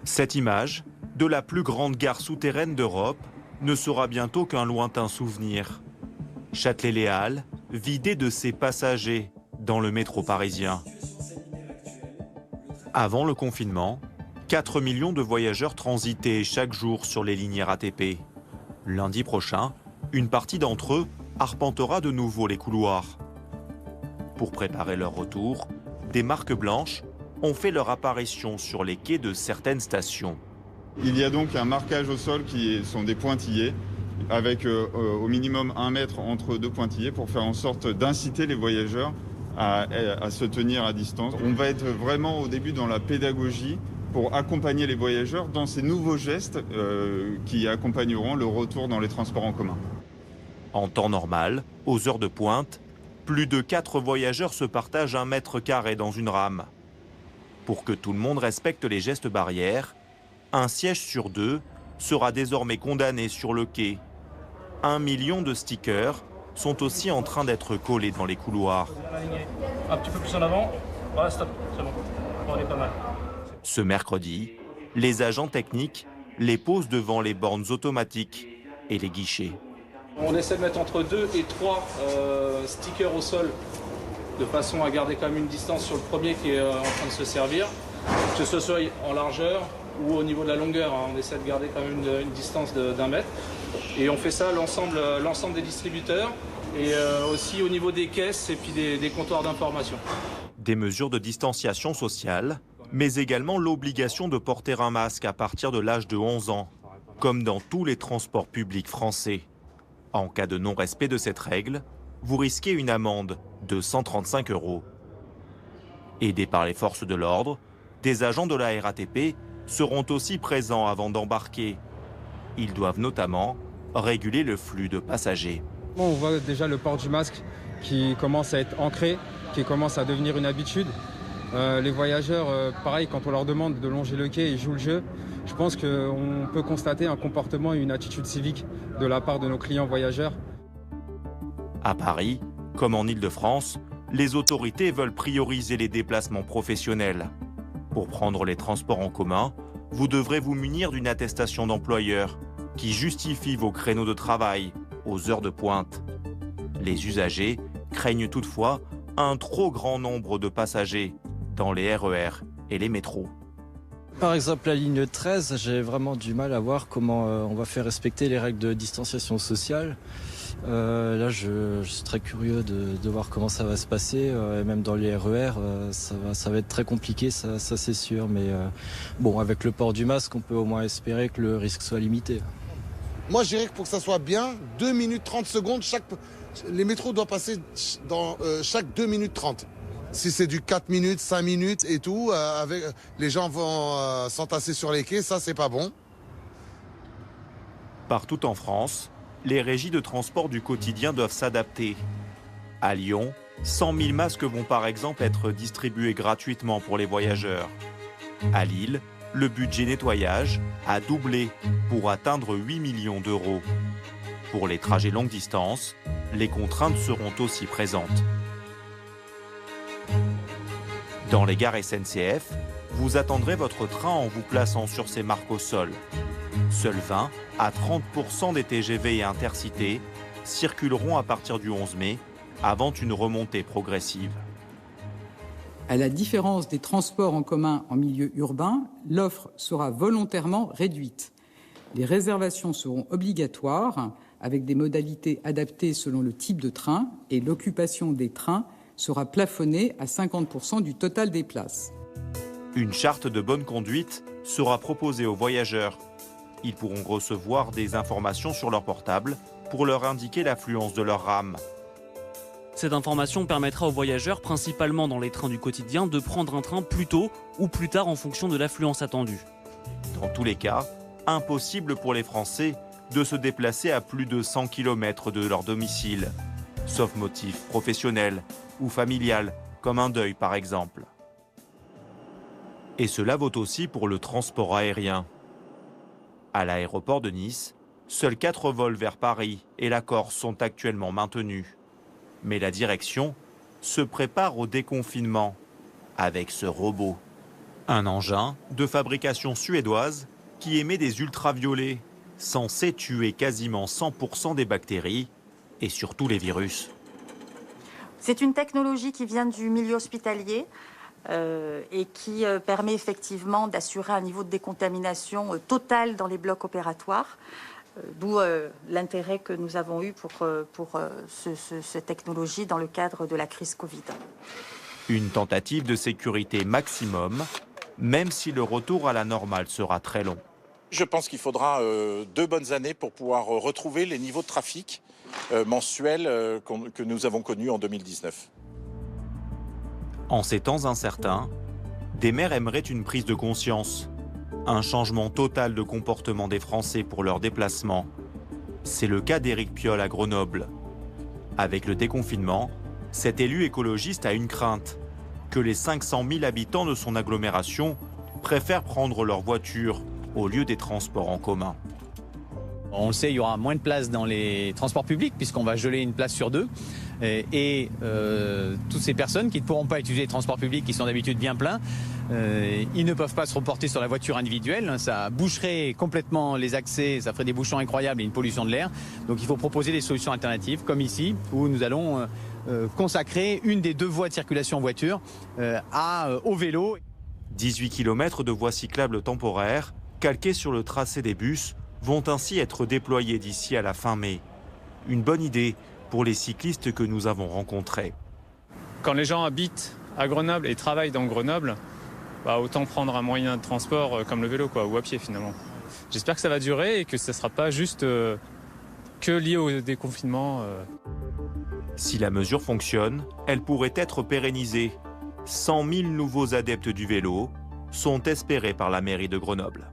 Cette image de la plus grande gare souterraine d'Europe ne sera bientôt qu'un lointain souvenir. Châtelet-Les Halles, vidé de ses passagers dans le métro parisien. Avant le confinement, 4 millions de voyageurs transitaient chaque jour sur les lignes RATP. Lundi prochain, une partie d'entre eux arpentera de nouveau les couloirs. Pour préparer leur retour, des marques blanches ont fait leur apparition sur les quais de certaines stations. Il y a donc un marquage au sol qui sont des pointillés, avec au minimum 1 mètre entre deux pointillés pour faire en sorte d'inciter les voyageurs à se tenir à distance. On va être vraiment au début dans la pédagogie pour accompagner les voyageurs dans ces nouveaux gestes qui accompagneront le retour dans les transports en commun. En temps normal, aux heures de pointe, plus de 4 voyageurs se partagent 1 mètre carré dans une rame. Pour que tout le monde respecte les gestes barrières, un siège sur 2 sera désormais condamné sur le quai. 1 million de stickers sont aussi en train d'être collés dans les couloirs. Un petit peu plus en avant. Voilà, stop, c'est bon. On est pas mal. Ce mercredi, les agents techniques les posent devant les bornes automatiques et les guichets. On essaie de mettre entre 2 et 3 stickers au sol, de façon à garder quand même une distance sur le premier qui est en train de se servir, que ce soit en largeur ou au niveau de la longueur. On essaie de garder quand même une distance d'1 mètre. Et on fait ça l'ensemble des distributeurs et aussi au niveau des caisses et puis des comptoirs d'information. Des mesures de distanciation sociale, mais également l'obligation de porter un masque à partir de l'âge de 11 ans, comme dans tous les transports publics français. En cas de non-respect de cette règle, vous risquez une amende de 135 €. Aidés par les forces de l'ordre, des agents de la RATP seront aussi présents avant d'embarquer. Ils doivent notamment réguler le flux de passagers. On voit déjà le port du masque qui commence à être ancré, qui commence à devenir une habitude. Les voyageurs, pareil, quand on leur demande de longer le quai, ils jouent le jeu. Je pense qu'on peut constater un comportement et une attitude civique de la part de nos clients voyageurs. À Paris, comme en Île-de-France, les autorités veulent prioriser les déplacements professionnels. Pour prendre les transports en commun, vous devrez vous munir d'une attestation d'employeur qui justifie vos créneaux de travail aux heures de pointe. Les usagers craignent toutefois un trop grand nombre de passagers dans les RER et les métros. Par exemple, la ligne 13, j'ai vraiment du mal à voir comment on va faire respecter les règles de distanciation sociale. Là, je suis très curieux de voir comment ça va se passer. Même dans les RER, ça va être très compliqué, ça c'est sûr. Mais bon, avec le port du masque, on peut au moins espérer que le risque soit limité. Moi, je dirais que pour que ça soit bien, 2 minutes 30 secondes, les métros doivent passer dans chaque 2 minutes 30. Si c'est du 4 minutes, 5 minutes et tout, les gens vont s'entasser sur les quais, ça c'est pas bon. Partout en France, les régies de transport du quotidien doivent s'adapter. À Lyon, 100 000 masques vont par exemple être distribués gratuitement pour les voyageurs. À Lille, le budget nettoyage a doublé pour atteindre 8 millions d'euros. Pour les trajets longue distance, les contraintes seront aussi présentes. Dans les gares SNCF, vous attendrez votre train en vous plaçant sur ces marques au sol. Seuls 20 à 30% des TGV et Intercités circuleront à partir du 11 mai, avant une remontée progressive. À la différence des transports en commun en milieu urbain, l'offre sera volontairement réduite. Les réservations seront obligatoires, avec des modalités adaptées selon le type de train, et l'occupation des trains sera plafonnée à 50% du total des places. Une charte de bonne conduite sera proposée aux voyageurs. Ils pourront recevoir des informations sur leur portable pour leur indiquer l'affluence de leur rame. Cette information permettra aux voyageurs, principalement dans les trains du quotidien, de prendre un train plus tôt ou plus tard en fonction de l'affluence attendue. Dans tous les cas, impossible pour les Français de se déplacer à plus de 100 km de leur domicile, sauf motif professionnel ou familial, comme un deuil par exemple. Et cela vaut aussi pour le transport aérien. À l'aéroport de Nice, seuls 4 vols vers Paris et la Corse sont actuellement maintenus. Mais la direction se prépare au déconfinement avec ce robot. Un engin de fabrication suédoise qui émet des ultraviolets, censés tuer quasiment 100% des bactéries et surtout les virus. C'est une technologie qui vient du milieu hospitalier et qui permet effectivement d'assurer un niveau de décontamination total dans les blocs opératoires, d'où l'intérêt que nous avons eu pour cette technologie dans le cadre de la crise Covid. Une tentative de sécurité maximum, même si le retour à la normale sera très long. Je pense qu'il faudra 2 bonnes années pour pouvoir retrouver les niveaux de trafic mensuels que nous avons connus en 2019. En ces temps incertains, des maires aimeraient une prise de conscience, un changement total de comportement des Français pour leurs déplacements. C'est le cas d'Éric Piolle à Grenoble. Avec le déconfinement, cet élu écologiste a une crainte, que les 500 000 habitants de son agglomération préfèrent prendre leur voiture au lieu des transports en commun. On le sait, il y aura moins de places dans les transports publics puisqu'on va geler une place sur 2. Et toutes ces personnes qui ne pourront pas utiliser les transports publics, qui sont d'habitude bien pleins, ils ne peuvent pas se reporter sur la voiture individuelle. Ça boucherait complètement les accès, ça ferait des bouchons incroyables et une pollution de l'air. Donc il faut proposer des solutions alternatives, comme ici, où nous allons consacrer une des 2 voies de circulation en voiture au vélo. 18 km de voies cyclables temporaires, calquées sur le tracé des bus, vont ainsi être déployés d'ici à la fin mai. Une bonne idée pour les cyclistes que nous avons rencontrés. Quand les gens habitent à Grenoble et travaillent dans Grenoble, autant prendre un moyen de transport comme le vélo ou à pied finalement. J'espère que ça va durer et que ce ne sera pas juste que lié au déconfinement. Si la mesure fonctionne, elle pourrait être pérennisée. 100 000 nouveaux adeptes du vélo sont espérés par la mairie de Grenoble.